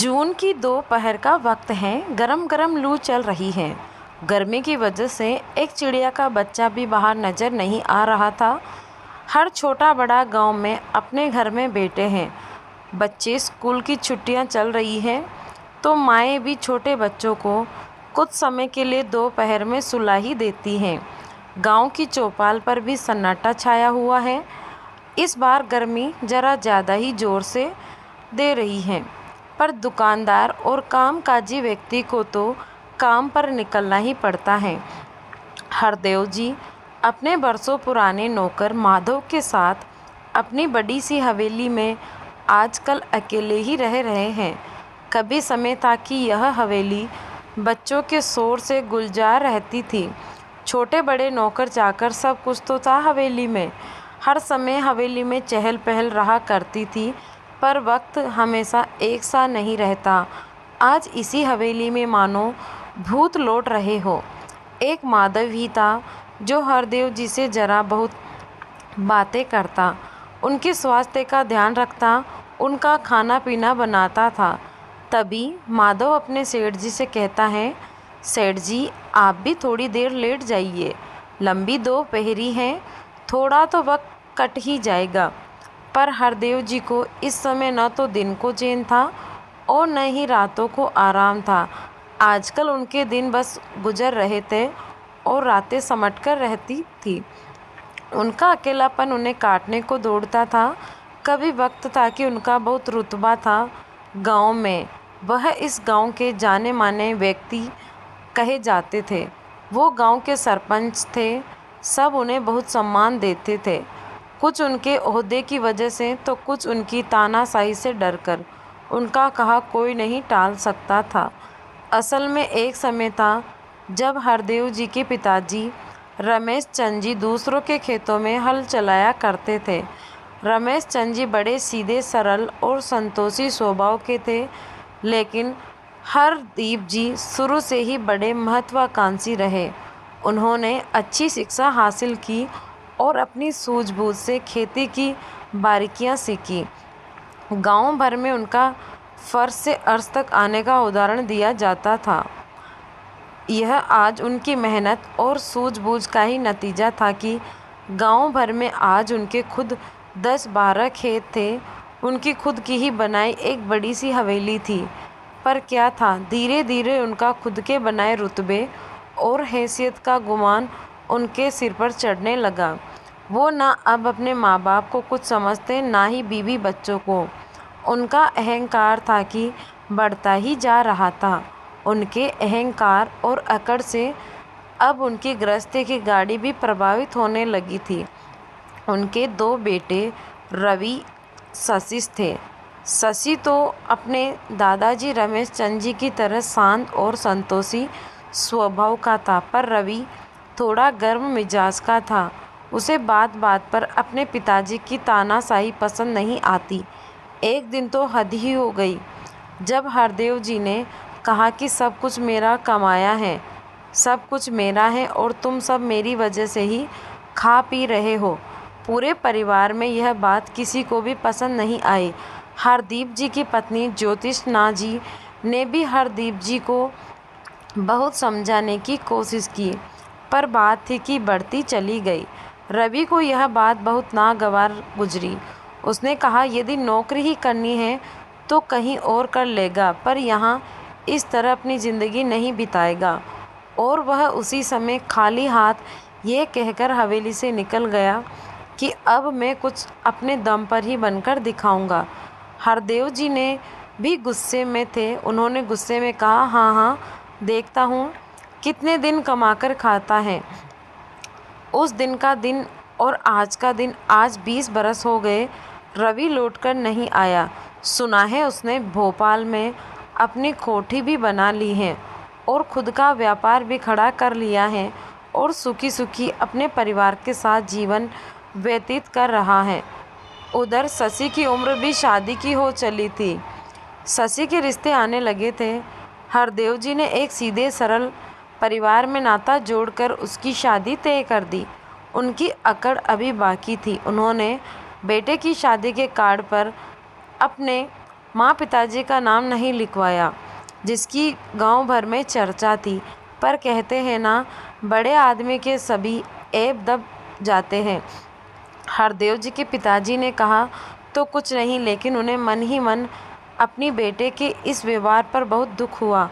जून की दोपहर का वक्त है। गरम गरम लू चल रही है। गर्मी की वजह से एक चिड़िया का बच्चा भी बाहर नज़र नहीं आ रहा था। हर छोटा बड़ा गांव में अपने घर में बैठे हैं। बच्चे स्कूल की छुट्टियां चल रही हैं तो माएँ भी छोटे बच्चों को कुछ समय के लिए दोपहर में सुला ही देती हैं। गांव की चौपाल पर भी सन्नाटा छाया हुआ है। इस बार गर्मी ज़रा ज़्यादा ही ज़ोर से दे रही है, पर दुकानदार और कामकाजी व्यक्ति को तो काम पर निकलना ही पड़ता है। हरदेव जी अपने बरसों पुराने नौकर माधव के साथ अपनी बड़ी सी हवेली में आजकल अकेले ही रह रहे हैं। कभी समय था कि यह हवेली बच्चों के शोर से गुलजार रहती थी। छोटे बड़े नौकर चाकर सब कुछ तो था हवेली में। हर समय हवेली में चहल पहल रहा करती थी, पर वक्त हमेशा एक सा नहीं रहता। आज इसी हवेली में मानो भूत लौट रहे हो। एक माधव ही था जो हरदेव जी से जरा बहुत बातें करता, उनके स्वास्थ्य का ध्यान रखता, उनका खाना पीना बनाता था। तभी माधव अपने सेठ जी से कहता है, सेठ जी आप भी थोड़ी देर लेट जाइए, लंबी दोपहरी है, थोड़ा तो वक्त कट ही जाएगा। पर हरदेव जी को इस समय न तो दिन को चैन था और न ही रातों को आराम था। आजकल उनके दिन बस गुजर रहे थे और रातें समट कर रहती थी। उनका अकेलापन उन्हें काटने को दौड़ता था। कभी वक्त था कि उनका बहुत रुतबा था गांव में। वह इस गांव के जाने माने व्यक्ति कहे जाते थे। वो गांव के सरपंच थे। सब उन्हें बहुत सम्मान देते थे, कुछ उनके ओहदे की वजह से तो कुछ उनकी तानाशाही से डरकर। उनका कहा कोई नहीं टाल सकता था। असल में एक समय था जब हरदेव जी के पिताजी रमेश चंद जी दूसरों के खेतों में हल चलाया करते थे। रमेश चंद जी बड़े सीधे सरल और संतोषी स्वभाव के थे, लेकिन हरदीप जी शुरू से ही बड़े महत्वाकांक्षी रहे। उन्होंने अच्छी शिक्षा हासिल की और अपनी सूझबूझ से खेती की बारीकियां सीखी। गांव भर में उनका फर्श से अर्श तक आने का उदाहरण दिया जाता था। यह आज उनकी मेहनत और सूझबूझ का ही नतीजा था कि गांव भर में आज उनके खुद 10-12 खेत थे। उनकी खुद की ही बनाई एक बड़ी सी हवेली थी। पर क्या था, धीरे धीरे उनका खुद के बनाए रुतबे और हैसियत का गुमान उनके सिर पर चढ़ने लगा। वो ना अब अपने माँ बाप को कुछ समझते, ना ही बीवी बच्चों को। उनका अहंकार था कि बढ़ता ही जा रहा था। उनके अहंकार और अकड़ से अब उनकी गृहस्थी की गाड़ी भी प्रभावित होने लगी थी। उनके 2 बेटे रवि शशि थे। शशि तो अपने दादाजी रमेश चंद जी की तरह शांत और संतोषी स्वभाव का था, पर रवि थोड़ा गर्म मिजाज का था। उसे बात बात पर अपने पिताजी की तानाशाही पसंद नहीं आती। एक दिन तो हद ही हो गई जब हरदेव जी ने कहा कि सब कुछ मेरा कमाया है, सब कुछ मेरा है और तुम सब मेरी वजह से ही खा पी रहे हो। पूरे परिवार में यह बात किसी को भी पसंद नहीं आई। हरदीप जी की पत्नी ज्योतिषना जी ने भी हरदीप जी को बहुत समझाने की कोशिश की, पर बात थी कि बढ़ती चली गई। रवि को यह बात बहुत नागवार गुजरी। उसने कहा यदि नौकरी ही करनी है तो कहीं और कर लेगा, पर यहाँ इस तरह अपनी ज़िंदगी नहीं बिताएगा। और वह उसी समय खाली हाथ ये कहकर हवेली से निकल गया कि अब मैं कुछ अपने दम पर ही बनकर दिखाऊंगा। हरदेव जी ने भी गुस्से में थे। उन्होंने गुस्से में कहा, हाँ हाँ देखता हूँ कितने दिन कमाकर खाता है। उस दिन का दिन और आज का दिन, आज 20 बरस हो गए। रवि लौटकर नहीं आया। सुना है उसने भोपाल में अपनी कोठी भी बना ली है और खुद का व्यापार भी खड़ा कर लिया है और सुखी सुखी अपने परिवार के साथ जीवन व्यतीत कर रहा है। उधर शशि की उम्र भी शादी की हो चली थी। शशि के रिश्ते आने लगे थे। हरदेव जी ने एक सीधे सरल परिवार में नाता जोड़कर उसकी शादी तय कर दी। उनकी अकड़ अभी बाकी थी। उन्होंने बेटे की शादी के कार्ड पर अपने माँ पिताजी का नाम नहीं लिखवाया, जिसकी गांव भर में चर्चा थी। पर कहते हैं ना, बड़े आदमी के सभी ऐब दब जाते हैं। हरदेव जी के पिताजी ने कहा तो कुछ नहीं, लेकिन उन्हें मन ही मन अपनी बेटे के इस व्यवहार पर बहुत दुख हुआ।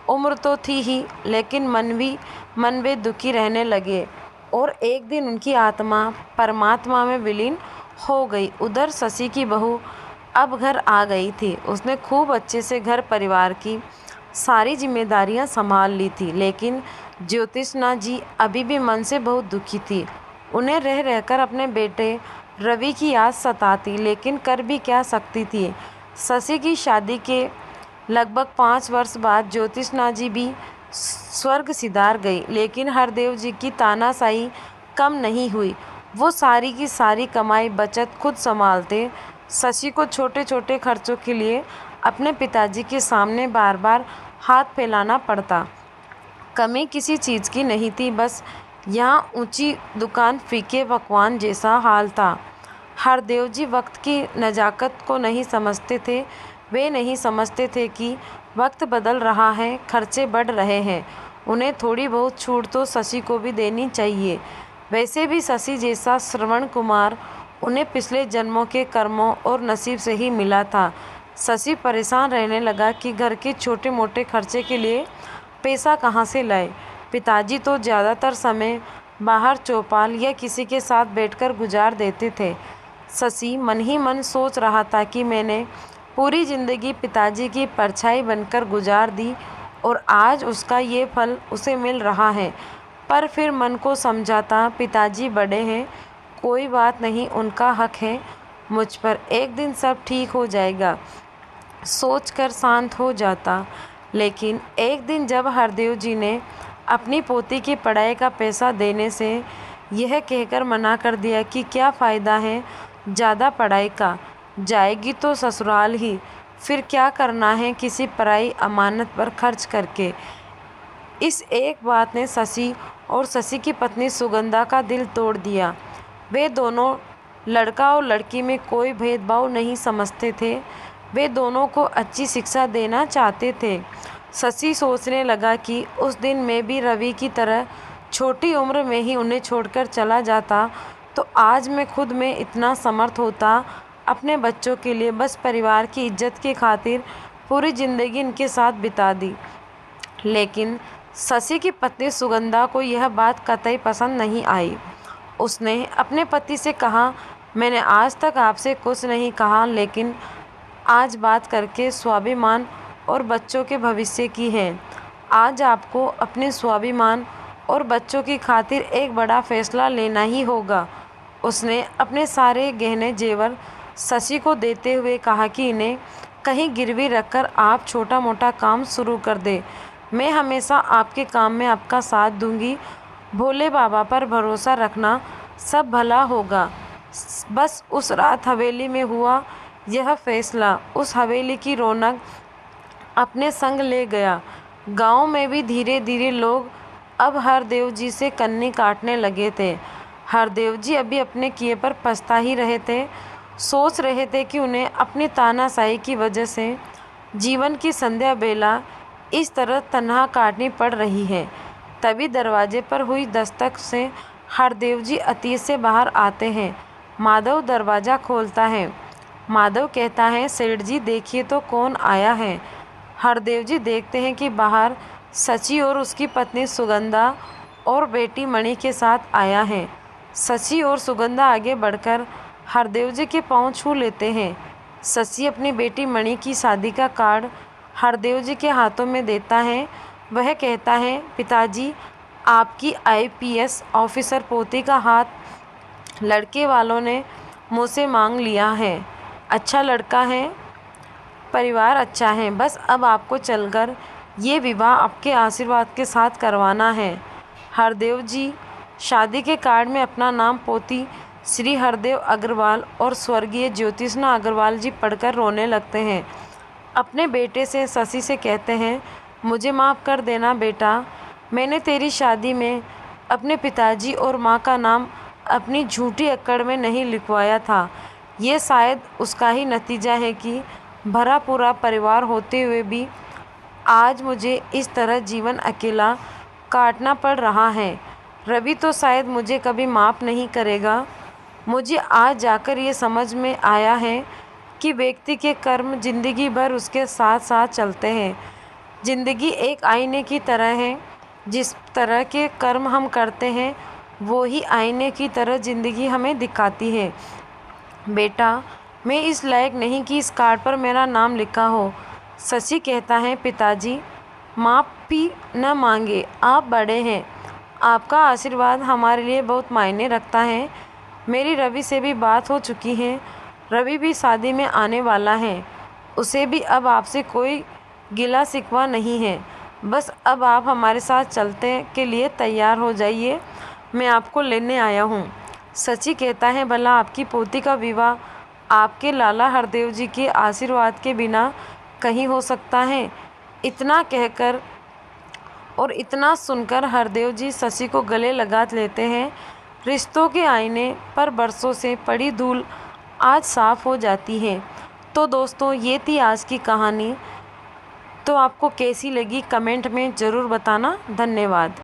उम्र तो थी ही, लेकिन मन वे दुखी रहने लगे और एक दिन उनकी आत्मा परमात्मा में विलीन हो गई। उधर शशि की बहू अब घर आ गई थी। उसने खूब अच्छे से घर परिवार की सारी जिम्मेदारियां संभाल ली थी, लेकिन ज्योतिषना जी अभी भी मन से बहुत दुखी थी। उन्हें रह रहकर अपने बेटे रवि की याद सताती, लेकिन कर भी क्या सकती थी। शशि की शादी के लगभग 5 वर्ष बाद ज्योतिषना जी भी स्वर्ग सिधार गई, लेकिन हरदेव जी की तानाशाही कम नहीं हुई। वो सारी की सारी कमाई बचत खुद संभालते। शशि को छोटे छोटे खर्चों के लिए अपने पिताजी के सामने बार बार हाथ फैलाना पड़ता। कमी किसी चीज़ की नहीं थी, बस यहाँ ऊंची दुकान फीके पकवान जैसा हाल था। हरदेव जी वक्त की नज़ाकत को नहीं समझते थे। वे नहीं समझते थे कि वक्त बदल रहा है, खर्चे बढ़ रहे हैं। उन्हें थोड़ी बहुत छूट तो शशि को भी देनी चाहिए। वैसे भी शशि जैसा श्रवण कुमार उन्हें पिछले जन्मों के कर्मों और नसीब से ही मिला था। शशि परेशान रहने लगा कि घर के छोटे मोटे खर्चे के लिए पैसा कहाँ से लाए। पिताजी तो ज़्यादातर समय बाहर चौपाल या किसी के साथ बैठकर गुजार देते थे। शशि मन ही मन सोच रहा था कि मैंने पूरी ज़िंदगी पिताजी की परछाई बनकर गुजार दी और आज उसका ये फल उसे मिल रहा है। पर फिर मन को समझाता, पिताजी बड़े हैं, कोई बात नहीं, उनका हक है मुझ पर, एक दिन सब ठीक हो जाएगा, सोचकर शांत हो जाता। लेकिन एक दिन जब हरदेव जी ने अपनी पोती की पढ़ाई का पैसा देने से यह कहकर मना कर दिया कि क्या फ़ायदा है ज़्यादा पढ़ाई का, जाएगी तो ससुराल ही, फिर क्या करना है किसी पराई अमानत पर खर्च करके। इस एक बात ने शशि और शशि की पत्नी सुगंधा का दिल तोड़ दिया। वे दोनों लड़का और लड़की में कोई भेदभाव नहीं समझते थे। वे दोनों को अच्छी शिक्षा देना चाहते थे। शशि सोचने लगा कि उस दिन मैं भी रवि की तरह छोटी उम्र में ही उन्हें छोड़कर चला जाता तो आज मैं खुद में इतना समर्थ होता अपने बच्चों के लिए बस परिवार की इज्जत की खातिर पूरी ज़िंदगी इनके साथ बिता दी। लेकिन शशि की पत्नी सुगंधा को यह बात कतई पसंद नहीं आई। उसने अपने पति से कहा, मैंने आज तक आपसे कुछ नहीं कहा, लेकिन आज बात करके स्वाभिमान और बच्चों के भविष्य की है। आज आपको अपने स्वाभिमान और बच्चों की खातिर एक बड़ा फैसला लेना ही होगा। उसने अपने सारे गहने जेवर शशि को देते हुए कहा कि इन्हें कहीं गिरवी रखकर आप छोटा मोटा काम शुरू कर दे। मैं हमेशा आपके काम में आपका साथ दूंगी। भोले बाबा पर भरोसा रखना, सब भला होगा। बस उस रात हवेली में हुआ यह फैसला उस हवेली की रौनक अपने संग ले गया। गांव में भी धीरे धीरे लोग अब हरदेव जी से कन्नी काटने लगे थे। हरदेव जी अभी अपने किए पर पछता ही रहे थे। सोच रहे थे कि उन्हें अपनी तानाशाही की वजह से जीवन की संध्या बेला इस तरह तन्हा काटनी पड़ रही है। तभी दरवाजे पर हुई दस्तक से हरदेव जी अतीत से बाहर आते हैं। माधव दरवाज़ा खोलता है। माधव कहता है, सेठ जी देखिए तो कौन आया है। हरदेव जी देखते हैं कि बाहर शशि और उसकी पत्नी सुगंधा और बेटी मणि के साथ आया है। शशि और सुगंधा आगे बढ़कर हरदेव जी के पांव छू लेते हैं। शशि अपनी बेटी मणि की शादी का कार्ड हरदेव जी के हाथों में देता है। वह कहता है, पिताजी आपकी आईपीएस ऑफिसर पोती का हाथ लड़के वालों ने मुझसे मांग लिया है। अच्छा लड़का है, परिवार अच्छा है, बस अब आपको चलकर ये विवाह आपके आशीर्वाद के साथ करवाना है। हरदेव जी शादी के कार्ड में अपना नाम पोती श्री हरदेव अग्रवाल और स्वर्गीय ज्योतिषना अग्रवाल जी पढ़कर रोने लगते हैं। अपने बेटे से शशि से कहते हैं, मुझे माफ़ कर देना बेटा, मैंने तेरी शादी में अपने पिताजी और माँ का नाम अपनी झूठी अक्कड़ में नहीं लिखवाया था। ये शायद उसका ही नतीजा है कि भरा पूरा परिवार होते हुए भी आज मुझे इस तरह जीवन अकेला काटना पड़ रहा है। रवि तो शायद मुझे कभी माफ़ नहीं करेगा। मुझे आज जाकर ये समझ में आया है कि व्यक्ति के कर्म जिंदगी भर उसके साथ साथ चलते हैं। जिंदगी एक आईने की तरह है, जिस तरह के कर्म हम करते हैं वो ही आईने की तरह ज़िंदगी हमें दिखाती है। बेटा, मैं इस लायक नहीं कि इस कार्ड पर मेरा नाम लिखा हो। शशि कहता है, पिताजी माफ़ी न मांगे, आप बड़े हैं, आपका आशीर्वाद हमारे लिए बहुत मायने रखता है। मेरी रवि से भी बात हो चुकी है, रवि भी शादी में आने वाला है, उसे भी अब आपसे कोई गिला शिकवा नहीं है। बस अब आप हमारे साथ चलते के लिए तैयार हो जाइए, मैं आपको लेने आया हूँ। शशि कहता है, भला आपकी पोती का विवाह आपके लाला हरदेव जी के आशीर्वाद के बिना कहीं हो सकता है? इतना कहकर और इतना सुनकर हरदेव जी शशि को गले लगा लेते हैं। रिश्तों के आईने पर बरसों से पड़ी धूल आज साफ हो जाती है। तो दोस्तों, ये थी आज की कहानी। तो आपको कैसी लगी कमेंट में ज़रूर बताना। धन्यवाद।